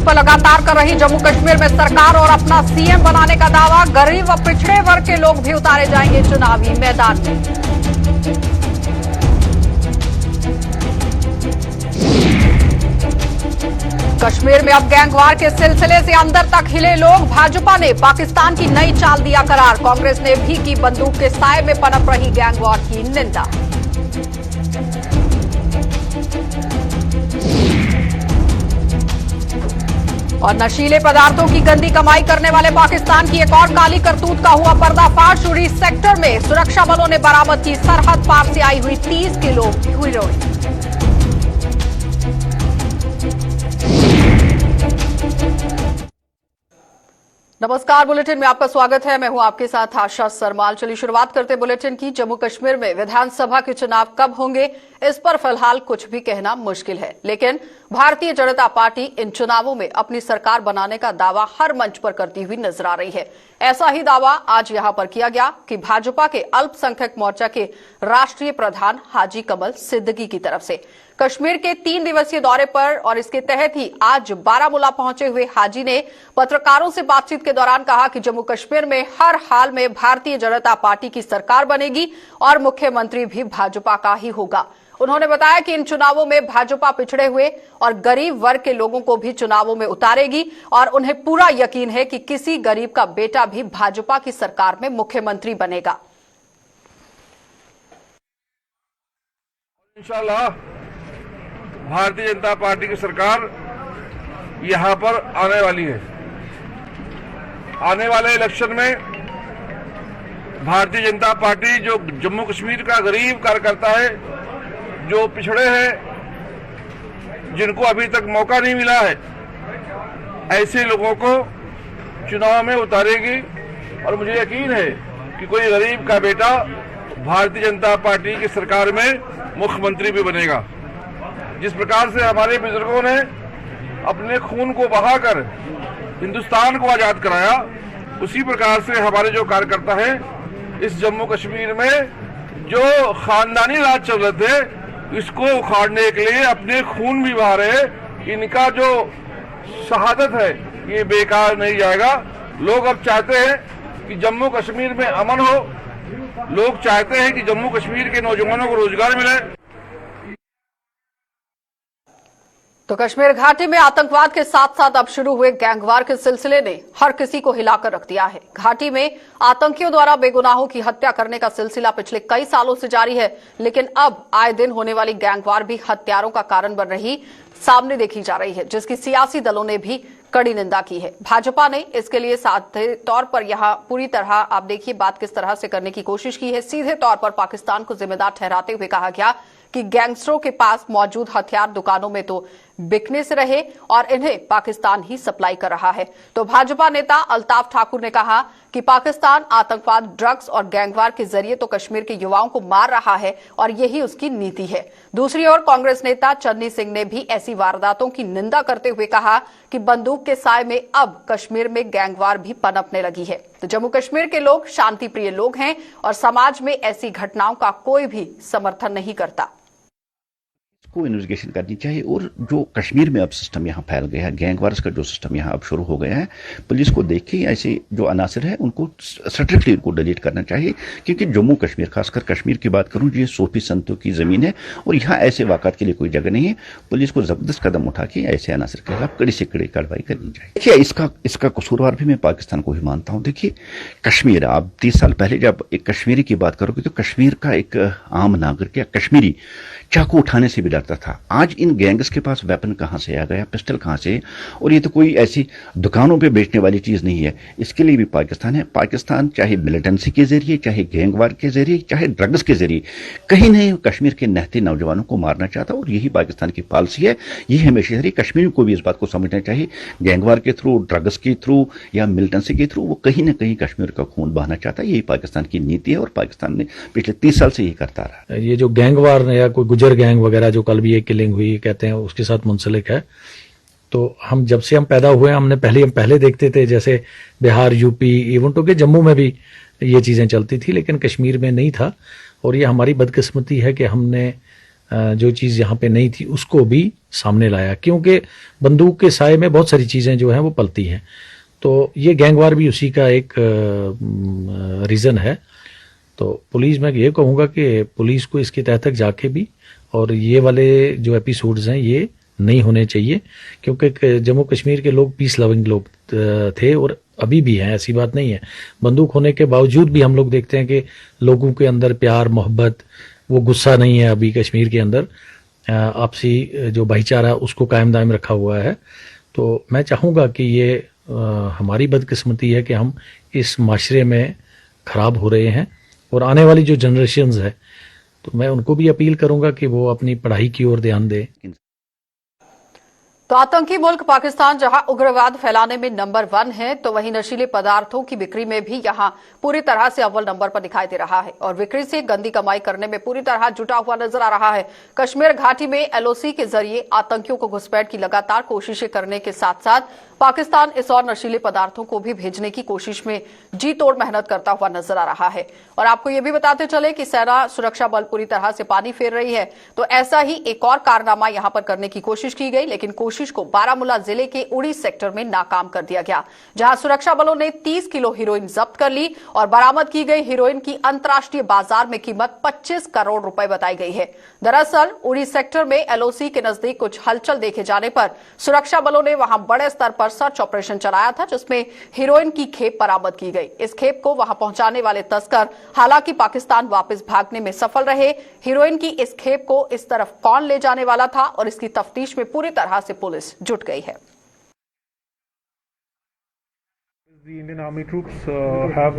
पर लगातार कर रही जम्मू कश्मीर में सरकार और अपना सीएम बनाने का दावा। गरीब व पिछड़े वर्ग के लोग भी उतारे जाएंगे चुनावी मैदान में। कश्मीर में अब गैंगवार के सिलसिले से अंदर तक हिले लोग। भाजपा ने पाकिस्तान की नई चाल दिया करार। कांग्रेस ने भी की बंदूक के साए में पनप रही गैंगवार की निंदा। और नशीले पदार्थों की गंदी कमाई करने वाले पाकिस्तान की एक और काली करतूत का हुआ पर्दाफाश। उड़ी सेक्टर में सुरक्षा बलों ने बरामद की सरहद पार से आई हुई 30 किलो हेरोइन। नमस्कार, बुलेटिन में आपका स्वागत है। मैं हूं आपके साथ आशा सरमाल। चलिए शुरुआत करते बुलेटिन की। जम्मू कश्मीर में विधानसभा के चुनाव कब होंगे, इस पर फिलहाल कुछ भी कहना मुश्किल है, लेकिन भारतीय जनता पार्टी इन चुनावों में अपनी सरकार बनाने का दावा हर मंच पर करती हुई नजर आ रही है। ऐसा ही दावा आज यहां पर किया गया कि भाजपा के अल्पसंख्यक मोर्चा के राष्ट्रीय प्रधान हाजी कमल सिद्दीकी की तरफ से। कश्मीर के 3 दिवसीय दौरे पर और इसके तहत ही आज बारामूला पहुंचे हुए हाजी ने पत्रकारों से बातचीत के दौरान कहा कि जम्मू कश्मीर में हर हाल में भारतीय जनता पार्टी की सरकार बनेगी और मुख्यमंत्री भी भाजपा का ही होगा। उन्होंने बताया कि इन चुनावों में भाजपा पिछड़े हुए और गरीब वर्ग के लोगों को भी चुनावों में उतारेगी और उन्हें पूरा यकीन है कि किसी गरीब का बेटा भी भाजपा की सरकार में मुख्यमंत्री बनेगा। इंशाल्लाह भारतीय जनता पार्टी की सरकार यहां पर आने वाली है। आने वाले इलेक्शन में भारतीय जनता पार्टी जो जम्मू कश्मीर का गरीब कार्यकर्ता है, जो पिछड़े हैं, जिनको अभी तक मौका नहीं मिला है, ऐसे लोगों को चुनाव में उतारेगी। और मुझे यकीन है कि कोई गरीब का बेटा भारतीय जनता पार्टी की सरकार में मुख्यमंत्री भी बनेगा। जिस प्रकार से हमारे बुजुर्गों ने अपने खून को बहाकर हिंदुस्तान को आजाद कराया, उसी प्रकार से हमारे जो कार्यकर्ता हैं इस जम्मू कश्मीर में जो खानदानी राज चल रहे थे, इसको उखाड़ने के लिए अपने खून भी बहा रहे। इनका जो शहादत है ये बेकार नहीं जाएगा। लोग अब चाहते हैं कि जम्मू कश्मीर में अमन हो। लोग चाहते हैं कि जम्मू कश्मीर के नौजवानों को रोजगार मिले। तो कश्मीर घाटी में आतंकवाद के साथ साथ अब शुरू हुए गैंगवार के सिलसिले ने हर किसी को हिलाकर रख दिया है। घाटी में आतंकियों द्वारा बेगुनाहों की हत्या करने का सिलसिला पिछले कई सालों से जारी है, लेकिन अब आए दिन होने वाली गैंगवार भी हत्यारों का कारण बन रही सामने देखी जा रही है, जिसकी सियासी दलों ने भी कड़ी निंदा की है। भाजपा ने इसके लिए साधे तौर पर यहां पूरी तरह आप देखिए बात किस तरह से करने की कोशिश की है। सीधे तौर पर पाकिस्तान को जिम्मेदार ठहराते हुए कहा गया कि गैंगस्टरों के पास मौजूद हथियार दुकानों में तो बिकने से रहे और इन्हें पाकिस्तान ही सप्लाई कर रहा है। तो भाजपा नेता अल्ताफ ठाकुर ने कहा कि पाकिस्तान आतंकवाद, ड्रग्स और गैंगवार के जरिए तो कश्मीर के युवाओं को मार रहा है और यही उसकी नीति है। दूसरी ओर कांग्रेस नेता चन्नी सिंह ने भी ऐसी वारदातों की निंदा करते हुए कहा कि बंदूक के साए में अब कश्मीर में गैंगवार भी पनपने लगी है। तो जम्मू कश्मीर के लोग शांति प्रिय लोग हैं और समाज में ऐसी घटनाओं का कोई भी समर्थन नहीं करता। को इन्वेस्टिगेशन करनी चाहिए। और जो कश्मीर में अब सिस्टम यहाँ फैल गया है, गैंगवार्स का जो सिस्टम यहाँ अब शुरू हो गया है, पुलिस को देख के ऐसे जो अनासर है उनको स्ट्रिक्टली उनको डिलीट करना चाहिए। क्योंकि जम्मू कश्मीर, खासकर कश्मीर की बात करूँ, ये सूफी संतों की जमीन है और यहाँ ऐसे वाक़ात के लिए कोई जगह नहीं है। पुलिस को जबरदस्त कदम उठा के ऐसे अनासर के खिलाफ कड़ी से कड़ी कार्रवाई करनी चाहिए। देखिए, इसका कसूरवार भी मैं पाकिस्तान को ही मानता हूँ। देखिए, कश्मीर, आप 30 साल पहले जब एक कश्मीरी की बात करोगे तो कश्मीर का एक आम नागरिक या कश्मीरी चाकू उठाने से भी डरता था। आज इन गैंग्स के पास वेपन कहां से आ गया, पिस्टल कहां से? और ये तो कोई ऐसी दुकानों पे बेचने वाली चीज नहीं है। इसके लिए भी पाकिस्तान है। पाकिस्तान चाहे मिलिटेंसी के जरिए, चाहे गैंगवार के जरिए, चाहे ड्रग्स के जरिए कहीं नहीं कश्मीर के नहते नौजवानों को मारना चाहता। और यही पाकिस्तान की पॉलिसी है। ये हमेशा से कश्मीर को भी इस बात को समझना चाहिए, गैंगवार के थ्रू, ड्रग्स के थ्रू या मिलिटेंसी के थ्रू वो कहीं ना कहीं कश्मीर का खून बहाना चाहता है। यही पाकिस्तान की नीति है और पाकिस्तान ने पिछले 30 साल से यही करता रहा। ये जो गैंगवार या कोई गुजर गैंग वगैरह जो कल भी एक किलिंग हुई कहते हैं उसके साथ मुंसलिक है। तो हम जब से हम पैदा हुए हम पहले देखते थे, जैसे बिहार, यूपी, इवन तो कि जम्मू में भी ये चीजें चलती थी, लेकिन कश्मीर में नहीं था। और ये हमारी बदकिस्मती है कि हमने जो चीज यहाँ पे नहीं थी उसको भी सामने लाया, क्योंकि बंदूक के साए में बहुत सारी चीजें जो हैं वो पलती हैं। तो ये गैंगवार भी उसी का एक रीजन है। तो पुलिस, मैं ये कहूँगा कि पुलिस को इसके तहत तक जाके भी, और ये वाले जो एपिसोड्स हैं ये नहीं होने चाहिए, क्योंकि जम्मू कश्मीर के लोग पीस लविंग लोग थे और अभी भी हैं, ऐसी बात नहीं है। बंदूक होने के बावजूद भी हम लोग देखते हैं कि लोगों के अंदर प्यार मोहब्बत, वो गुस्सा नहीं है अभी कश्मीर के अंदर, आपसी जो भाईचारा उसको कायम दायम रखा हुआ है। तो मैं चाहूँगा कि ये हमारी बदकिस्मती है कि हम इस माशरे में खराब हो रहे हैं, और आने वाली जो जनरेशन्स है तो मैं उनको भी अपील करूंगा कि वो अपनी पढ़ाई की ओर ध्यान दें। तो आतंकी मुल्क पाकिस्तान जहां उग्रवाद फैलाने में नंबर 1 है, तो वहीं नशीले पदार्थों की बिक्री में भी यहां पूरी तरह से अव्वल नंबर पर दिखाई दे रहा है और बिक्री से गंदी कमाई करने में पूरी तरह जुटा हुआ नजर आ रहा है। कश्मीर घाटी में एलओसी के जरिए आतंकियों को घुसपैठ की लगातार कोशिशें करने के साथ साथ पाकिस्तान इस और नशीले पदार्थों को भी भेजने की कोशिश में जी तोड़ मेहनत करता हुआ नजर आ रहा है। और आपको ये भी बताते चले कि सेना सुरक्षा बल पूरी तरह से पानी फेर रही है। तो ऐसा ही एक और कारनामा यहां पर करने की कोशिश की गई, लेकिन कोशिश को बारामूला जिले के उड़ी सेक्टर में नाकाम कर दिया गया, जहां सुरक्षा बलों ने 30 किलो हीरोइन जब्त कर ली और बरामद की गई हीरोइन की अंतर्राष्ट्रीय बाजार में कीमत 25 करोड़ रुपए बताई गई है। दरअसल उड़ी सेक्टर में एलओसी के नजदीक कुछ हलचल देखे जाने पर सुरक्षा बलों ने वहां बड़े स्तर पर सर्च ऑपरेशन चलाया था, जिसमें हीरोइन की खेप बरामद की गई। इस खेप को वहां पहुंचाने वाले तस्कर हालांकि पाकिस्तान वापस भागने में सफल रहे। हीरोइन की इस खेप को इस तरफ कौन ले जाने वाला था और इसकी तफ्तीश में पूरी तरह से पुलिस जुट गई है। The Indian Army troops have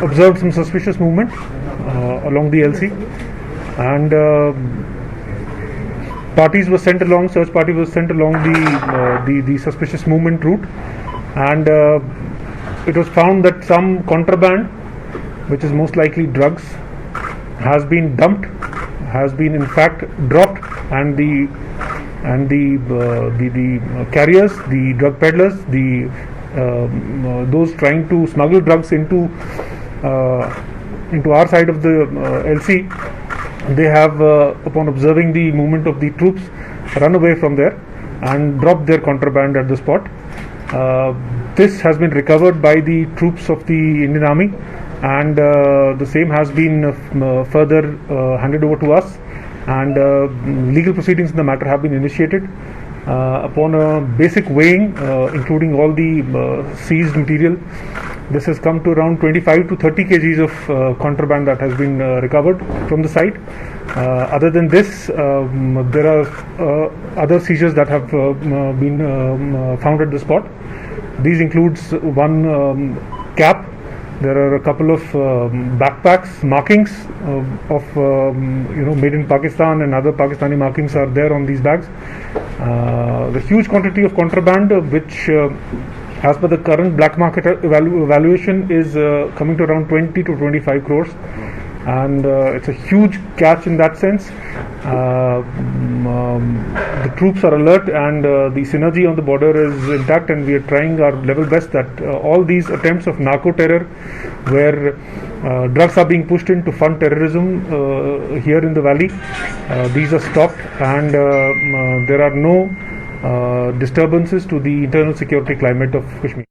observed some suspicious movement along the LC, and parties were sent along. Search party was sent along the suspicious movement route, and it was found that some contraband, which is most likely drugs, has been dumped, has been in fact dropped, and the carriers, the drug peddlers, those trying to smuggle drugs into our side of the LC, they have, upon observing the movement of the troops, run away from there and dropped their contraband at the spot. This has been recovered by the troops of the Indian Army, and the same has been further handed over to us, and legal proceedings in the matter have been initiated. Upon a basic weighing, including all the seized material, this has come to around 25 to 30 kgs of contraband that has been recovered from the site. Other than this, there are other seizures that have been found at the spot. These includes one cap. There are a couple of backpacks, markings of made in Pakistan, and other Pakistani markings are there on these bags. The huge quantity of contraband, which as per the current black market evaluation is coming to around 20 to 25 crores, and it's a huge catch in that sense. The troops are alert, and the synergy on the border is intact, and we are trying our level best that all these attempts of narco terror, where drugs are being pushed in to fund terrorism here in the valley, these are stopped, and there are no disturbances to the internal security climate of Kashmir.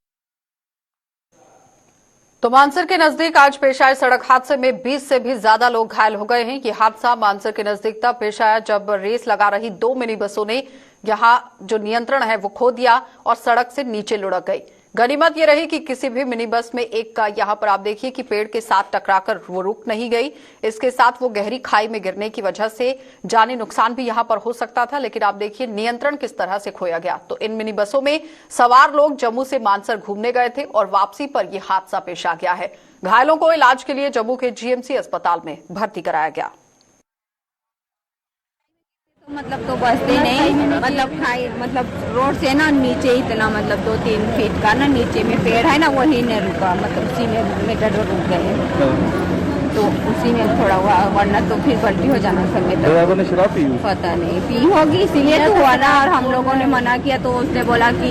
तो मानसर के नजदीक आज पेश आए सड़क हादसे में 20 से भी ज्यादा लोग घायल हो गए हैं। ये हादसा मानसर के नजदीक तब पेश आया जब रेस लगा रही 2 मिनी बसों ने यहां जो नियंत्रण है वो खो दिया और सड़क से नीचे लुढ़क गई। गनीमत ये रही कि किसी भी मिनी बस में एक का यहां पर आप देखिए कि पेड़ के साथ टकराकर वो रुक नहीं गई। इसके साथ वो गहरी खाई में गिरने की वजह से जानी नुकसान भी यहां पर हो सकता था, लेकिन आप देखिए नियंत्रण किस तरह से खोया गया। तो इन मिनी बसों में सवार लोग जम्मू से मानसर घूमने गए थे और वापसी पर यह हादसा पेश आ गया है। घायलों को इलाज के लिए जम्मू के जीएमसी अस्पताल में भर्ती कराया गया। मतलब तो बसते नहीं, मतलब खाई मतलब रोड से ना नीचे इतना मतलब 2-3 फीट का ना नीचे में पेड़ है ना, वही नहीं रुका, मतलब उसी में मीटर रुक गए, तो उसी में थोड़ा हुआ, वरना तो फिर पलटी हो जाना था। ड्राइवर ने शराब पी? पता नहीं, पी होगी इसीलिए तो हुआ ना। और हम लोगों ने मना किया तो उसने बोला कि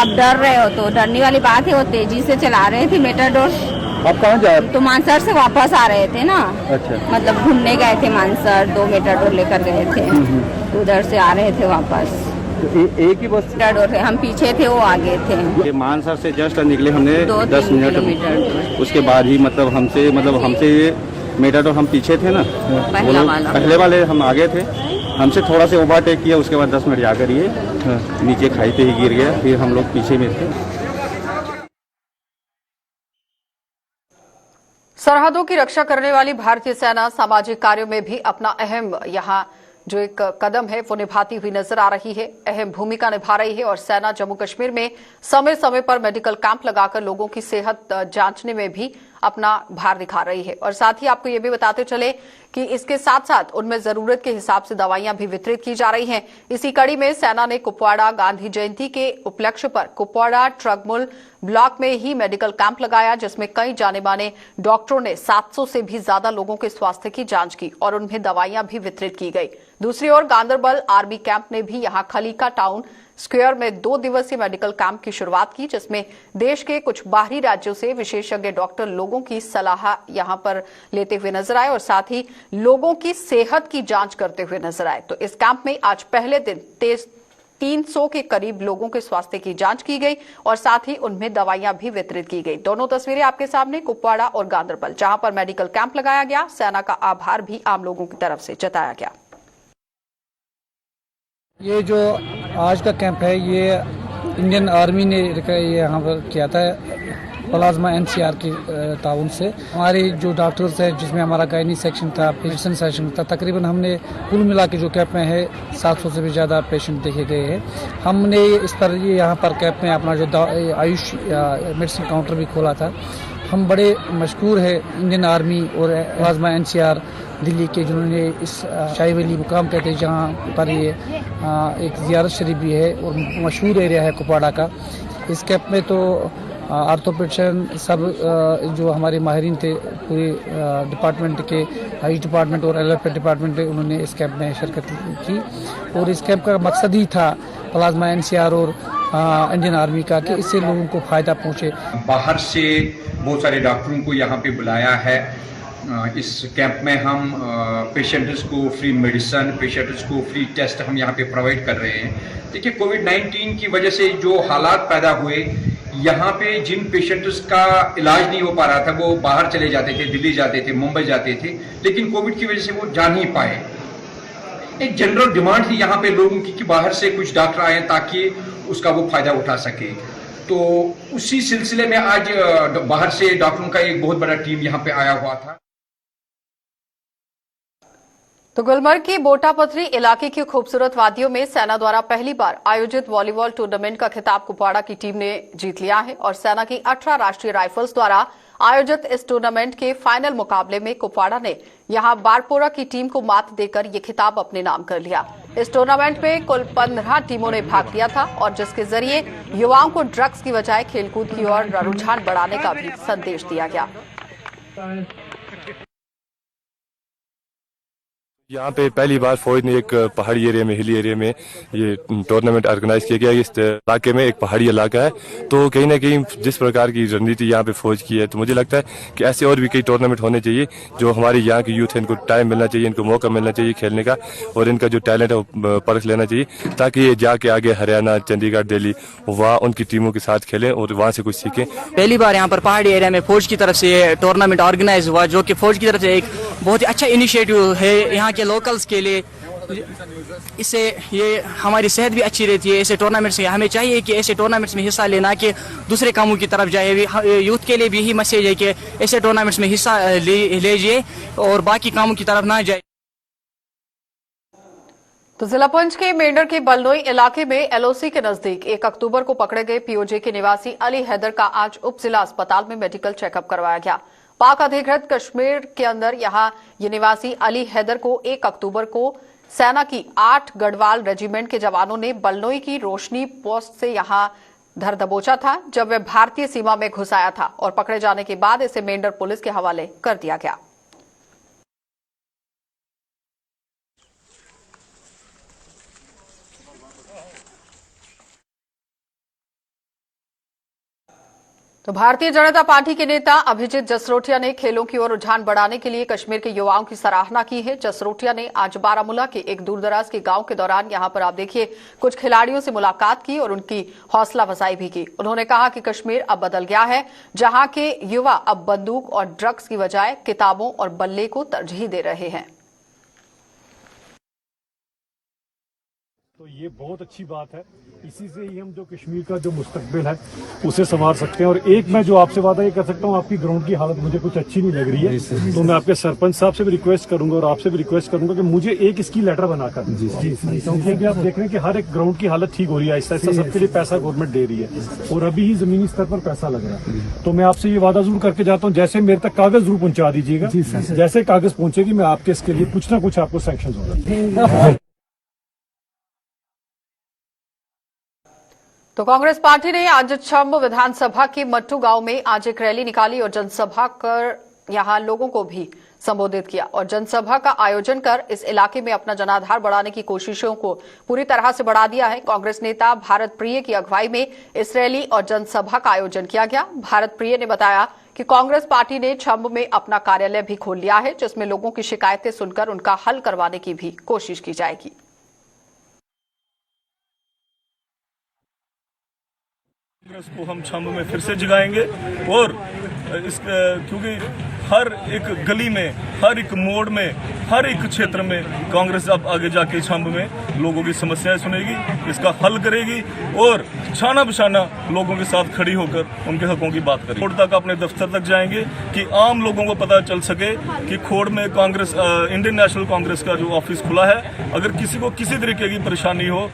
आप डर रहे हो, तो डरने वाली बात है, वो तेजी से चला रहे थे मेटाडोर, आप कहाँ जा रहे तो मानसर से वापस आ रहे थे ना, अच्छा। मतलब घूमने गए थे मानसर, 2 मेटाडोर लेकर गए थे, उधर से आ रहे थे वापस। तो एक ही बस? मेटाडोर हम पीछे थे, वो आगे थे। ये मानसर से जस्ट निकले हमने 10 2-3 मिनट, किलोमीटर। उसके बाद ही मतलब हमसे ये मेटाडोर हम पीछे थे ना, पहले वाले हम आगे थे, हमसे थोड़ा से ओवरटेक किया, उसके बाद 10 मिनट जाकर ये नीचे खाई पे ही गिर गया, फिर हम लोग पीछे में थे। सरहदों की रक्षा करने वाली भारतीय सेना सामाजिक कार्यों में भी अपना अहम यहाँ जो एक कदम है वो निभाती हुई नजर आ रही है, अहम भूमिका निभा रही है। और सेना जम्मू कश्मीर में समय समय पर मेडिकल कैंप लगाकर लोगों की सेहत जांचने में भी अपना भार दिखा रही है। और साथ ही आपको ये भी बताते चले कि इसके साथ साथ उनमें जरूरत के हिसाब से दवाइयां भी वितरित की जा रही हैं। इसी कड़ी में सेना ने कुपवाड़ा गांधी जयंती के उपलक्ष्य पर कुपवाड़ा ट्रगमुल ब्लॉक में ही मेडिकल कैंप लगाया, जिसमें कई जाने माने डॉक्टरों ने 700 से भी ज्यादा लोगों के स्वास्थ्य की जांच की और उन्हें दवाइयां भी वितरित की गई। दूसरी ओर गांदरबल आर्मी कैंप ने भी यहां खलीका टाउन स्क्वायर में 2 दिवसीय मेडिकल कैंप की शुरुआत की, जिसमें देश के कुछ बाहरी राज्यों से विशेषज्ञ डॉक्टर लोगों की सलाह यहां पर लेते हुए नजर आए और साथ ही लोगों की सेहत की जांच करते हुए नजर आए। तो इस कैंप में आज पहले दिन 300 के करीब लोगों के स्वास्थ्य की जांच की गई और साथ ही उनमें दवाइयां भी वितरित की गई। दोनों तस्वीरें आपके सामने, कुपवाड़ा और गांदरबल, जहां पर मेडिकल कैंप लगाया गया। सेना का आभार भी आम लोगों की तरफ से जताया गया। ये जो आज का कैंप है, ये इंडियन आर्मी ने यहाँ पर किया था प्लाज्मा एनसीआर की ताउन से। हमारे जो डॉक्टर्स हैं, जिसमें हमारा गायनी सेक्शन था, फिजिशियन सेक्शन था, तकरीबन हमने कुल मिला के जो कैंप में है 700 से भी ज़्यादा पेशेंट देखे गए हैं। हमने इस पर ये यहाँ पर कैंप में अपना जो आयुष मेडिसिन काउंटर भी खोला था। हम बड़े मशहूर है इंडियन आर्मी और प्लाज्मा एनसीआर दिल्ली के, जिन्होंने इस शाही वली मुकाम कहते हैं जहाँ पर ये एक ज़ियारत शरीफ भी है और मशहूर एरिया है कुपवाड़ा का। इस कैंप में तो आर्थोपेडिशन सब जो हमारे माहिरीन थे पूरे डिपार्टमेंट के, आयुष डिपार्टमेंट और एलोपैथ डिपार्टमेंट के, उन्होंने इस कैंप में शिरकत की। और इस कैंप का मकसद ही था प्लाज्मा एनसीआर और इंडियन आर्मी का, कि इससे लोगों को फ़ायदा पहुँचे। बाहर से बहुत सारे डॉक्टरों को यहाँ पे बुलाया है। इस कैंप में हम पेशेंट्स को फ्री मेडिसिन, पेशेंट्स को फ्री टेस्ट हम यहाँ पे प्रोवाइड कर रहे हैं। देखिए, कोविड-19 की वजह से जो हालात पैदा हुए, यहाँ पे जिन पेशेंट्स का इलाज नहीं हो पा रहा था वो बाहर चले जाते थे, दिल्ली जाते थे, मुंबई जाते थे, लेकिन कोविड की वजह से वो जा नहीं पाए। एक जनरल डिमांड थी यहाँ पे लोगों की कि बाहर से कुछ डॉक्टर आए ताकि उसका वो फायदा उठा सके। तो उसी सिलसिले में आज बाहर से डॉक्टरों का एक बहुत बड़ा टीम यहाँ पे आया हुआ था। तो गुलमर्ग की बोटापथरी इलाके की खूबसूरत वादियों में सेना द्वारा पहली बार आयोजित वॉलीबॉल टूर्नामेंट का खिताब कुपवाड़ा की टीम ने जीत लिया है और सेना की 18 राष्ट्रीय राइफल्स द्वारा आयोजित इस टूर्नामेंट के फाइनल मुकाबले में कुपवाड़ा ने यहां बारपोरा की टीम को मात देकर ये खिताब अपने नाम कर लिया। इस टूर्नामेंट में कुल 15 टीमों ने भाग लिया था और जिसके जरिए युवाओं को ड्रग्स की बजाय खेलकूद की ओर रुझान बढ़ाने का भी संदेश दिया गया। यहाँ पे पहली बार फौज ने एक पहाड़ी एरिया में, हिली एरिया में ये टूर्नामेंट ऑर्गेनाइज किया गया। इस इलाके में एक पहाड़ी इलाका है, तो कहीं ना कहीं जिस प्रकार की रणनीति यहाँ पे फौज की है, तो मुझे लगता है कि ऐसे और भी कई टूर्नामेंट होने चाहिए। जो हमारे यहाँ के यूथ है, इनको टाइम मिलना चाहिए, इनको मौका मिलना चाहिए खेलने का और इनका जो टैलेंट है वो परख लेना चाहिए, ताकि ये जाके आगे हरियाणा, चंडीगढ़, दिल्ली वहाँ उनकी टीमों के साथ खेलें और वहाँ से कुछ सीखें। पहली बार यहाँ पर पहाड़ी एरिया में फौज की तरफ से टूर्नामेंट ऑर्गेनाइज हुआ, जो कि फौज की तरफ से एक बहुत ही अच्छा इनिशिएटिव है यहाँ के लोकल्स के लिए। इससे ये हमारी सेहत भी अच्छी रहती है। ऐसे टूर्नामेंट्स में हमें चाहिए कि ऐसे टूर्नामेंट्स में हिस्सा लेना, कि दूसरे कामों की तरफ जाए। यूथ के लिए भी यही मैसेज है कि ऐसे टूर्नामेंट्स में हिस्सा लीजिए और बाकी कामों की तरफ ना जाए। तो जिला पुंछ के मेंढर के बलनोई इलाके में एलओसी के नजदीक 1 अक्टूबर को पकड़े गए पीओजे के निवासी अली हैदर का आज उप जिला अस्पताल में मेडिकल चेकअप करवाया गया। पाक अधिकृत कश्मीर के अंदर यहां ये निवासी अली हैदर को 1 अक्टूबर को सेना की 8 गढ़वाल रेजिमेंट के जवानों ने बलनोई की रोशनी पोस्ट से यहां धर दबोचा था, जब वह भारतीय सीमा में घुस आया था और पकड़े जाने के बाद इसे मेंढर पुलिस के हवाले कर दिया गया। तो भारतीय जनता पार्टी के नेता अभिजीत जसरोटिया ने खेलों की ओर रुझान बढ़ाने के लिए कश्मीर के युवाओं की सराहना की है। जसरोटिया ने आज बारामूला के एक दूरदराज के गांव के दौरान यहां पर आप देखिए कुछ खिलाड़ियों से मुलाकात की और उनकी हौसला अफजाई भी की। उन्होंने कहा कि कश्मीर अब बदल गया है, जहां के युवा अब बंदूक और ड्रग्स की बजाय किताबों और बल्ले को तरजीह दे रहे हैं। तो ये बहुत अच्छी बात है। इसी से ही हम जो कश्मीर का जो मुस्तकबिल है उसे संवार सकते हैं। और एक मैं जो आपसे वादा ये कर सकता हूँ, आपकी ग्राउंड की हालत मुझे कुछ अच्छी नहीं लग रही है, तो मैं आपके सरपंच साहब से भी रिक्वेस्ट करूंगा और आपसे भी रिक्वेस्ट करूंगा कि मुझे एक इसकी लेटर बनाकर, क्योंकि आप देख रहे हैं कि हर एक ग्राउंड की हालत ठीक हो रही है, ऐसा ऐसा सबके लिए पैसा गवर्नमेंट दे रही है और अभी ही जमीनी स्तर पर पैसा लग रहा है। तो मैं आपसे ये वादा जरूर करके जाता हूँ, जैसे मेरे तक कागज जरूर पहुंचा दीजिएगा, जैसे कागज पहुंचेगी मैं आपके इसके लिए कुछ ना कुछ आपको सैंक्शन होगा। तो कांग्रेस पार्टी ने आज छंब विधानसभा के मट्टू गांव में आज एक रैली निकाली और जनसभा कर यहां लोगों को भी संबोधित किया और जनसभा का आयोजन कर इस इलाके में अपना जनाधार बढ़ाने की कोशिशों को पूरी तरह से बढ़ा दिया है। कांग्रेस नेता भारत प्रिय की अगुवाई में इस रैली और जनसभा का आयोजन किया गया। भारत प्रिय ने बताया कि कांग्रेस पार्टी ने छंब में अपना कार्यालय भी खोल लिया है, जिसमें लोगों की शिकायतें सुनकर उनका हल करवाने की भी कोशिश की जाएगी। कांग्रेस को हम छंब में फिर से जगाएंगे और क्योंकि हर एक गली में, हर एक मोड़ में, हर एक क्षेत्र में कांग्रेस अब आगे जाके छंब में लोगों की समस्याएं सुनेगी, इसका हल करेगी और छाना बछाना लोगों के साथ खड़ी होकर उनके हकों की बात करेगी। खोड़ तक अपने दफ्तर तक जाएंगे कि आम लोगों को पता चल सके कि खोड़ में कांग्रेस इंडियन नेशनल कांग्रेस का जो ऑफिस खुला है, अगर किसी को किसी तरीके की परेशानी हो।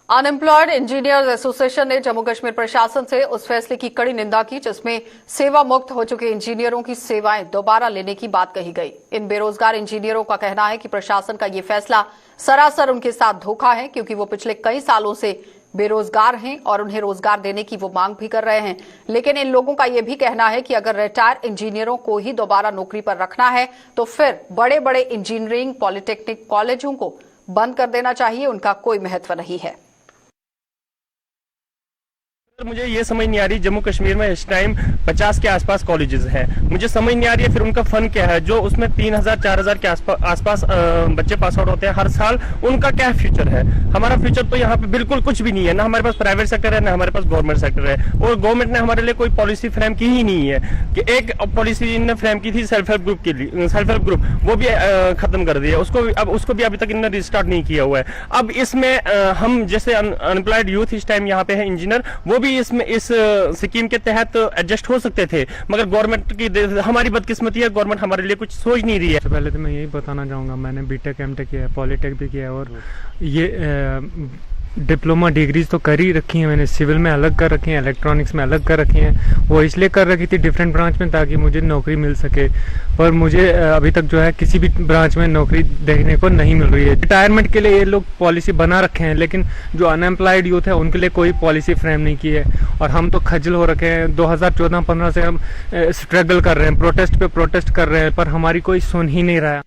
अनएम्प्लॉयड इंजीनियर्स एसोसिएशन ने जम्मू कश्मीर प्रशासन से उस फैसले की कड़ी निंदा की जिसमें सेवा मुक्त हो चुके इंजीनियरों की सेवाएं दोबारा लेने की बात कही गई। इन बेरोजगार इंजीनियरों का कहना है कि प्रशासन का ये फैसला सरासर उनके साथ धोखा है, क्योंकि वो पिछले कई सालों से बेरोजगार हैं और उन्हें रोजगार देने की वो मांग भी कर रहे हैं। लेकिन इन लोगों का ये भी कहना है कि अगर रिटायर इंजीनियरों को ही दोबारा नौकरी पर रखना है तो फिर बड़े बड़े इंजीनियरिंग पॉलिटेक्निक कॉलेजों को बंद कर देना चाहिए, उनका कोई महत्व नहीं है। मुझे ये समझ नहीं आ रही, जम्मू कश्मीर में इस टाइम 50 के आसपास कॉलेजेस हैं, मुझे समझ नहीं आ रही है फिर उनका फन क्या है, जो उसमें 3000-4000 के आसपास बच्चे पास आउट होते हैं हर साल, उनका क्या फ्यूचर है। हमारा फ्यूचर तो यहाँ पे बिल्कुल कुछ भी नहीं है, ना हमारे पास प्राइवेट सेक्टर है, ना हमारे पास गवर्नमेंट सेक्टर है और गवर्नमेंट ने हमारे लिए कोई पॉलिसी फ्रेम की ही नहीं है। कि एक पॉलिसी इन्होंने फ्रेम की थी सेल्फ हेल्प ग्रुप के लिए, सेल्फ हेल्प ग्रुप वो भी खत्म कर दिया, उसको भी अभी तक इन्होंने रिस्टार्ट नहीं किया हुआ है। अब इसमें हम जैसे अनएम्प्लॉयड यूथ इस टाइम यहाँ पे है इंजीनियर, वो भी इसमें इस स्कीम के तहत एडजस्ट हो सकते थे, मगर गवर्नमेंट की हमारी बदकिस्मती है, गवर्नमेंट हमारे लिए कुछ सोच नहीं रही है। पहले तो मैं यही बताना चाहूँगा, मैंने बीटेक एमटेक किया है, पॉलिटेक भी किया है और ये डिप्लोमा डिग्रीज तो कर ही रखी हैं मैंने, सिविल में अलग कर रखी हैं, इलेक्ट्रॉनिक्स में अलग कर रखी हैं। वो इसलिए कर रखी थी डिफरेंट ब्रांच में ताकि मुझे नौकरी मिल सके, पर मुझे अभी तक जो है किसी भी ब्रांच में नौकरी देखने को नहीं मिल रही है। रिटायरमेंट के लिए ये लोग पॉलिसी बना रखे हैं, लेकिन जो अनएम्प्लॉयड यूथ है उनके लिए कोई पॉलिसी फ्रेम नहीं की है और हम तो खज्जल हो रखे हैं। 2014-15 से हम स्ट्रगल कर रहे हैं, प्रोटेस्ट पे प्रोटेस्ट कर रहे हैं, पर हमारी कोई सुन ही नहीं रहा।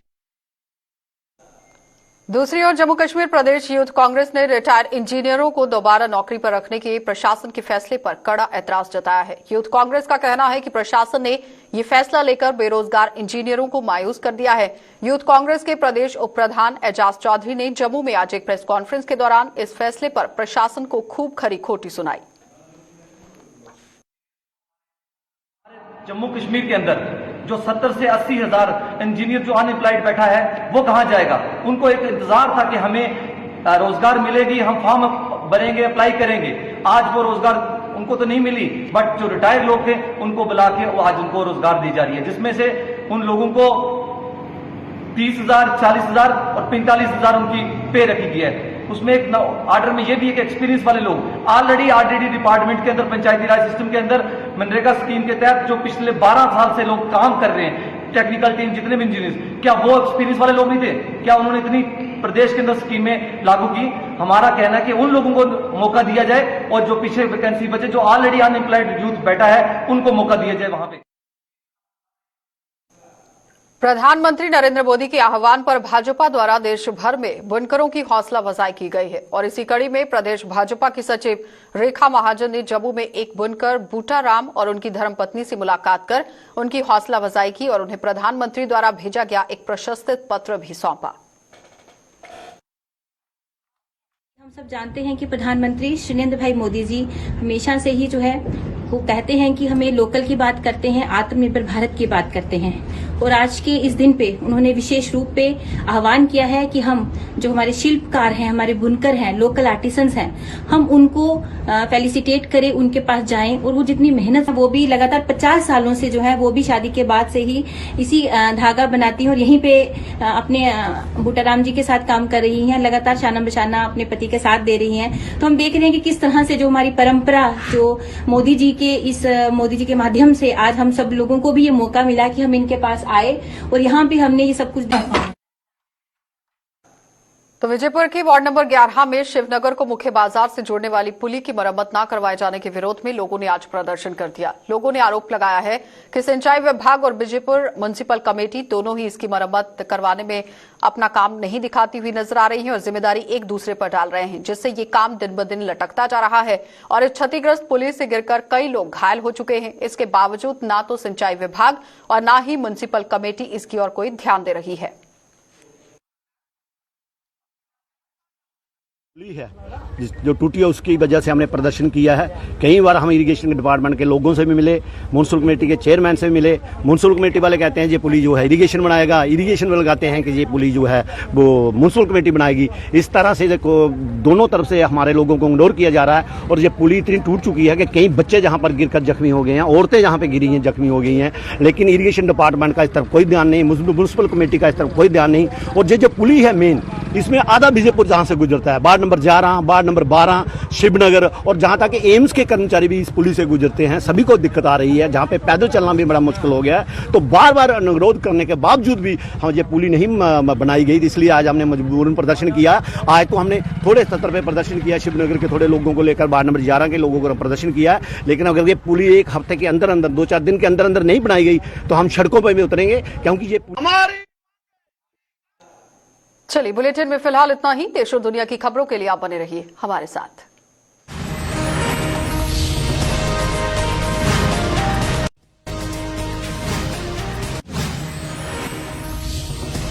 दूसरी ओर जम्मू कश्मीर प्रदेश यूथ कांग्रेस ने रिटायर्ड इंजीनियरों को दोबारा नौकरी पर रखने के प्रशासन के फैसले पर कड़ा ऐतराज जताया है। यूथ कांग्रेस का कहना है कि प्रशासन ने ये फैसला लेकर बेरोजगार इंजीनियरों को मायूस कर दिया है। यूथ कांग्रेस के प्रदेश उप प्रधान एजाज चौधरी ने जम्मू में आज एक प्रेस कॉन्फ्रेंस के दौरान इस फैसले पर प्रशासन को खूब खरी खोटी सुनाई। जम्मू कश्मीर के अंदर जो 70 से 80 हजार इंजीनियर जो अनएम्प्लॉयड बैठा है वो कहां जाएगा। उनको एक इंतजार था कि हमें रोजगार मिलेगी, हम फॉर्म भरेंगे, अप्लाई करेंगे। आज वो रोजगार उनको तो नहीं मिली, बट जो रिटायर्ड लोग थे उनको बुला के वो आज उनको रोजगार दी जा रही है, जिसमें से उन लोगों को 30,000, 40,000 और 45,000 उनकी पे रखी गई है। उसमें एक ऑर्डर में ये भी एक एक्सपीरियंस वाले लोग ऑलरेडी आरडीडी डिपार्टमेंट के अंदर, पंचायती राज सिस्टम के अंदर मनरेगा स्कीम के तहत जो पिछले 12 साल से लोग काम कर रहे हैं, टेक्निकल टीम जितने भी इंजीनियर, क्या वो एक्सपीरियंस वाले लोग नहीं थे? क्या उन्होंने इतनी प्रदेश के अंदर स्कीमें लागू की? हमारा कहना है कि उन लोगों को मौका दिया जाए और जो पीछे वैकेंसी बचे, जो ऑलरेडी अनएम्प्लॉयड यूथ बैठा है, उनको मौका दिया जाए वहां पे। प्रधानमंत्री नरेंद्र मोदी के आह्वान पर भाजपा द्वारा देश भर में बुनकरों की हौसला अफजाई की गई है और इसी कड़ी में प्रदेश भाजपा की सचिव रेखा महाजन ने जम्मू में एक बुनकर बूटा राम और उनकी धर्मपत्नी से मुलाकात कर उनकी हौसला अफजाई की और उन्हें प्रधानमंत्री द्वारा भेजा गया एक प्रशस्तित पत्र भी सौंपा। हम सब जानते हैं कि प्रधानमंत्री श्री नरेंद्र भाई मोदी जी हमेशा से ही जो है वो कहते हैं कि हमें लोकल की बात करते हैं, आत्मनिर्भर भारत की बात करते हैं और आज के इस दिन पे उन्होंने विशेष रूप पे आह्वान किया है कि हम जो हमारे शिल्पकार हैं, हमारे बुनकर हैं, लोकल आर्टिसंस हैं, हम उनको फेलिसिटेट करें, उनके पास जाएं और वो जितनी मेहनत वो भी लगातार 50 सालों से जो है वो भी शादी के बाद से ही इसी धागा बनाती हैं और यहीं पे अपने बूटाराम जी के साथ काम कर रही हैं, लगातार शाना बशाना अपने पति के साथ दे रही हैं। तो हम देख रहे हैं कि किस तरह से जो हमारी परंपरा जो मोदी जी के माध्यम से आज हम सब लोगों को भी ये मौका मिला कि हम इनके पास आए और यहाँ पे हमने ये सब कुछ देखा। तो विजयपुर की वार्ड नंबर 11 में शिवनगर को मुख्य बाजार से जोड़ने वाली पुली की मरम्मत न करवाए जाने के विरोध में लोगों ने आज प्रदर्शन कर दिया। लोगों ने आरोप लगाया है कि सिंचाई विभाग और विजयपुर म्युनिसिपल कमेटी दोनों ही इसकी मरम्मत करवाने में अपना काम नहीं दिखाती हुई नजर आ रही है और जिम्मेदारी एक दूसरे पर डाल रहे हैं, जिससे ये काम दिन ब दिन लटकता जा रहा है और इस क्षतिग्रस्त पुली से गिरकर कई लोग घायल हो चुके हैं। इसके बावजूद न तो सिंचाई विभाग और न ही म्युनिसिपल कमेटी इसकी ओर कोई ध्यान दे रही है। है जो टूटी है उसकी वजह से हमने प्रदर्शन किया है। कई बार हम इरिगेशन डिपार्टमेंट के लोगों से भी मिले, म्युनिसिपल कमेटी के चेयरमैन से भी मिले। म्युनिसिपल कमेटी वाले कहते हैं ये पुली जो है इरिगेशन बनाएगा, इरिगेशन वाले कहते हैं कि ये पुली जो है वो म्युनिसिपल कमेटी बनाएगी। इस तरह से दोनों तरफ से हमारे लोगों को इग्नोर किया जा रहा है और ये पुली इतनी टूट चुकी है कि कई बच्चे जहाँ पर गिरकर जख्मी हो गए हैं, औरतें जहाँ पर गिरी हैं जख्मी हो गई हैं, लेकिन इरिगेशन डिपार्टमेंट का इस तरफ कोई ध्यान नहीं, म्युनिसिपल कमेटी का इस तरफ कोई ध्यान नहीं। और ये जो पुली है मेन, इसमें आधा विजयपुर जहाँ से गुजरता है, ward number 11, ward number 12, Shivnagar और जहां तक एम्स के कर्मचारी भी इस पुली से गुजरते हैं, सभी को दिक्कत आ रही है। जहां पे पैदल चलना भी बड़ा मुश्किल हो गया है। तो बार बार अनुरोध करने के बावजूद भी हम ये पुली नहीं बनाई गई, इसलिए आज हमने मजबूरन प्रदर्शन किया। आज तो हमने थोड़े स्तर पर प्रदर्शन किया, शिवनगर के थोड़े लोगों को लेकर, वार्ड नंबर 11 के लोगों को प्रदर्शन किया। लेकिन अगर ये पुली एक हफ्ते के अंदर 2-4 दिन के अंदर नहीं बनाई गई तो हम सड़कों पर भी उतरेंगे, क्योंकि ये हमारे। चलिए, बुलेटिन में फिलहाल इतना ही। देश और दुनिया की खबरों के लिए आप बने रहिए हमारे साथ।